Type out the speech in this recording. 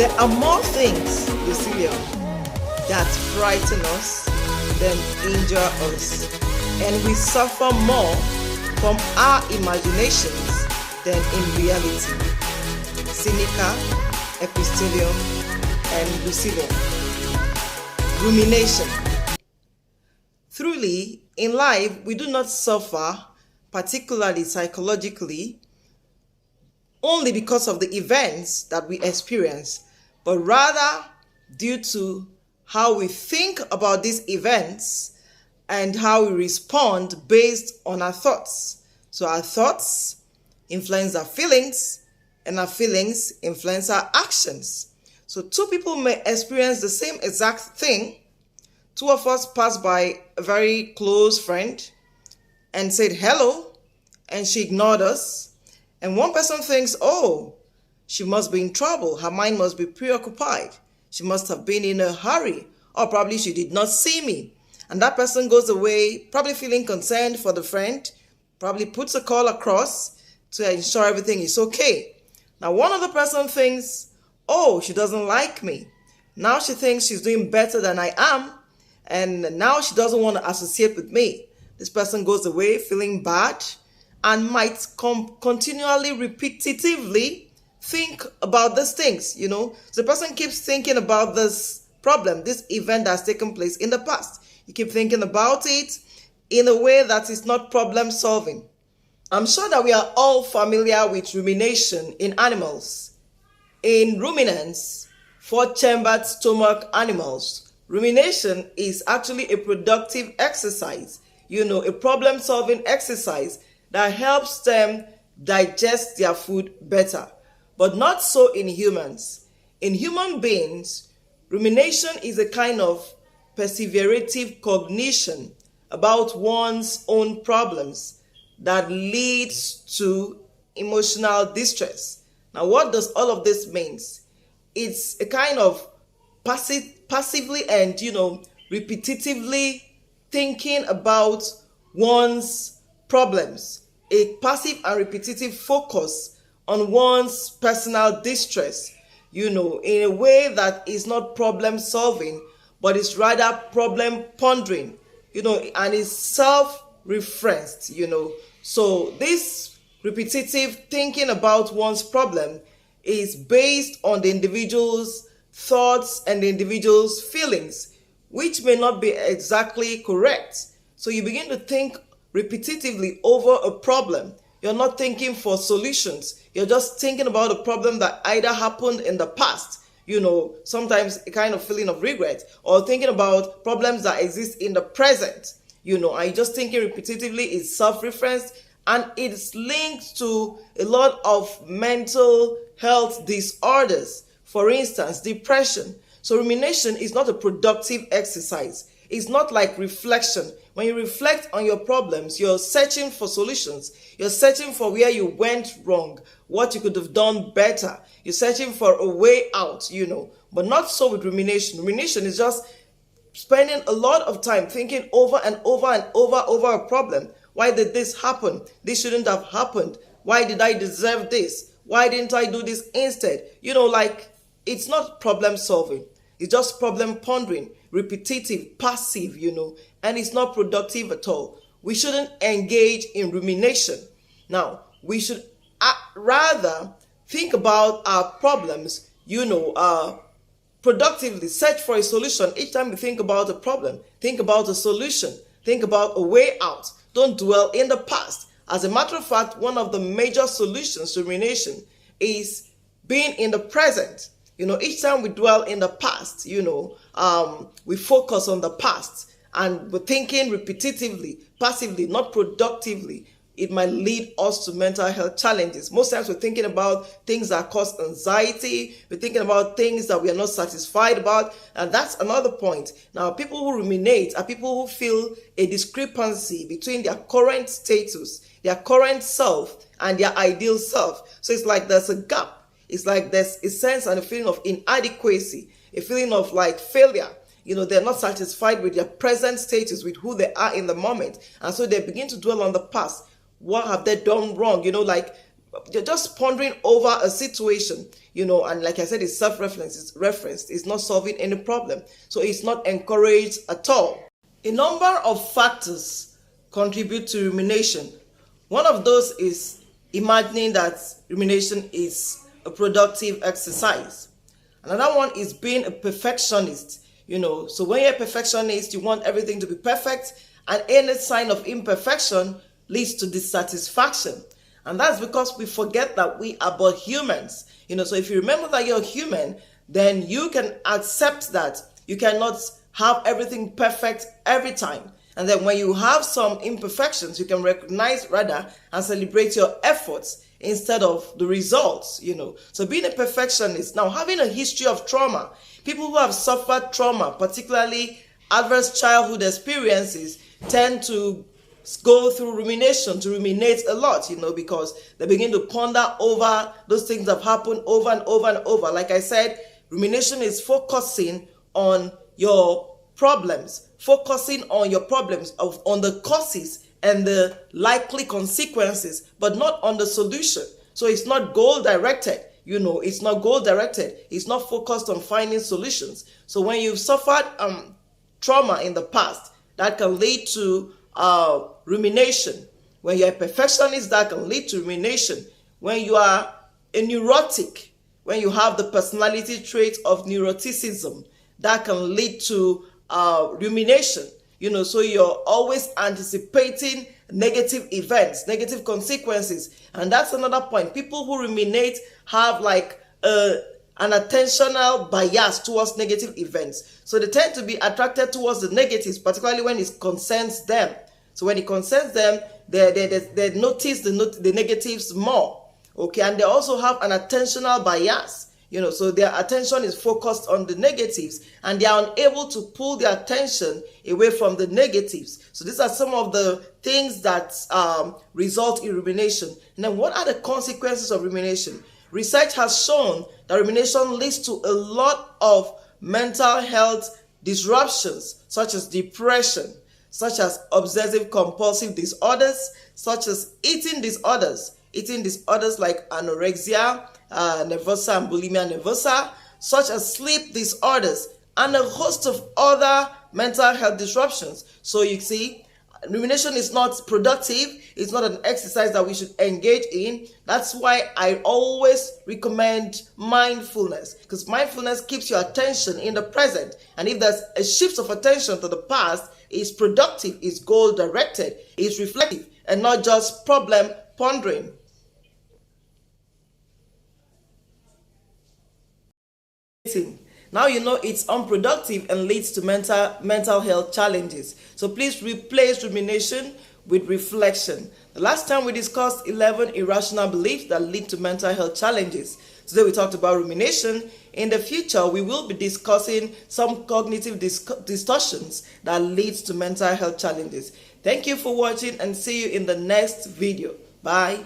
There are more things, Lucilium, that frighten us than injure us, and we suffer more from our imaginations than in reality. Seneca, Epistolium, and Lucilium. Rumination. Truly, in life, we do not suffer, particularly psychologically, only because of the events that we experience, but rather due to how we think about these events and how we respond based on our thoughts. So our thoughts influence our feelings, and our feelings influence our actions. So two people may experience the same exact thing. Two of us passed by a very close friend and said hello, and she ignored us. And one person thinks, oh, she must be in trouble. Her mind must be preoccupied. She must have been in a hurry, or probably she did not see me. And that person goes away, probably feeling concerned for the friend, probably puts a call across to ensure everything is okay. Now, one other person thinks, oh, she doesn't like me. Now she thinks she's doing better than I am, and now she doesn't want to associate with me. This person goes away feeling bad, and might continually, repetitively think about these things, So the person keeps thinking about this problem, this event that's taken place in the past. You keep thinking about it in a way that is not problem solving. I'm sure that we are all familiar with rumination in animals. In ruminants, four-chambered stomach animals, rumination is actually a productive exercise, a problem-solving exercise that helps them digest their food better. But not so in humans. In human beings, rumination is a kind of perseverative cognition about one's own problems that leads to emotional distress. Now, what does all of this mean? It's a kind of passively and, repetitively thinking about one's problems, a passive and repetitive focus on one's personal distress, in a way that is not problem solving, but is rather problem pondering, and is self-referenced, So this repetitive thinking about one's problem is based on the individual's thoughts and the individual's feelings, which may not be exactly correct. So you begin to think repetitively over a problem. You're not thinking for solutions. You're just thinking about a problem that either happened in the past, sometimes a kind of feeling of regret, or thinking about problems that exist in the present, and you're just thinking repetitively. Is self-referenced, and it's linked to a lot of mental health disorders, for instance, depression. So rumination is not a productive exercise. It's not like reflection. When you reflect on your problems, you're searching for solutions. You're searching for where you went wrong, what you could have done better. You're searching for a way out, But not so with rumination. Rumination is just spending a lot of time thinking over and over and over a problem. Why did this happen? This shouldn't have happened. Why did I deserve this? Why didn't I do this instead? It's not problem solving. It's just problem pondering, repetitive, passive, and it's not productive at all. We shouldn't engage in rumination. Now, we should rather think about our problems, productively, search for a solution. Each time we think about a problem, think about a solution, think about a way out. Don't dwell in the past. As a matter of fact, one of the major solutions to rumination is being in the present. Each time we dwell in the past, we focus on the past and we're thinking repetitively, passively, not productively. It might lead us to mental health challenges. Most times we're thinking about things that cause anxiety. We're thinking about things that we are not satisfied about. And that's another point. Now, people who ruminate are people who feel a discrepancy between their current status, their current self, and their ideal self. So it's like there's a gap. It's like there's a sense and a feeling of inadequacy, a feeling of failure. They're not satisfied with their present status, with who they are in the moment. And so they begin to dwell on the past. What have they done wrong? You're just pondering over a situation, and like I said, it's self-referenced. It's not solving any problem. So it's not encouraged at all. A number of factors contribute to rumination. One of those is imagining that rumination is a productive exercise. Another one is being a perfectionist. So when you're a perfectionist, you want everything to be perfect, and any sign of imperfection leads to dissatisfaction. And that's because we forget that we are but humans. So if you remember that you're human, then you can accept that you cannot have everything perfect every time. And then when you have some imperfections, you can recognize rather and celebrate your efforts instead of the results. So being a perfectionist, now having a history of trauma, people who have suffered trauma, particularly adverse childhood experiences, tend to go through rumination, to ruminate a lot, because they begin to ponder over those things that have happened over and over and over. Like I said, rumination is focusing on your problems, on the causes and the likely consequences, but not on the solution. So it's not goal directed. It's not goal directed. It's not focused on finding solutions. So when you've suffered trauma in the past, that can lead to rumination. When you're a perfectionist, that can lead to rumination. When you are a neurotic, when you have the personality trait of neuroticism, that can lead to rumination. So you're always anticipating negative events, negative consequences. And that's another point. People who ruminate have like an attentional bias towards negative events. So they tend to be attracted towards the negatives, particularly when it concerns them. So when it concerns them, they notice the negatives more. Okay, and they also have an attentional bias. So their attention is focused on the negatives, and they are unable to pull their attention away from the negatives. So these are some of the things that result in rumination. And then what are the consequences of rumination? Research has shown that rumination leads to a lot of mental health disruptions, such as depression, such as obsessive compulsive disorders, such as eating disorders like anorexia nervosa and bulimia nervosa, such as sleep disorders, and a host of other mental health disruptions. So you see, rumination is not productive. It's not an exercise that we should engage in. That's why I always recommend mindfulness, because mindfulness keeps your attention in the present. And if there's a shift of attention to the past, it's productive, it's goal directed, it's reflective, and not just problem pondering. Now you know it's unproductive and leads to mental health challenges. So please replace rumination with reflection. The last time we discussed 11 irrational beliefs that lead to mental health challenges. Today we talked about rumination. In the future, we will be discussing some cognitive distortions that leads to mental health challenges. Thank you for watching, and see you in the next video. Bye.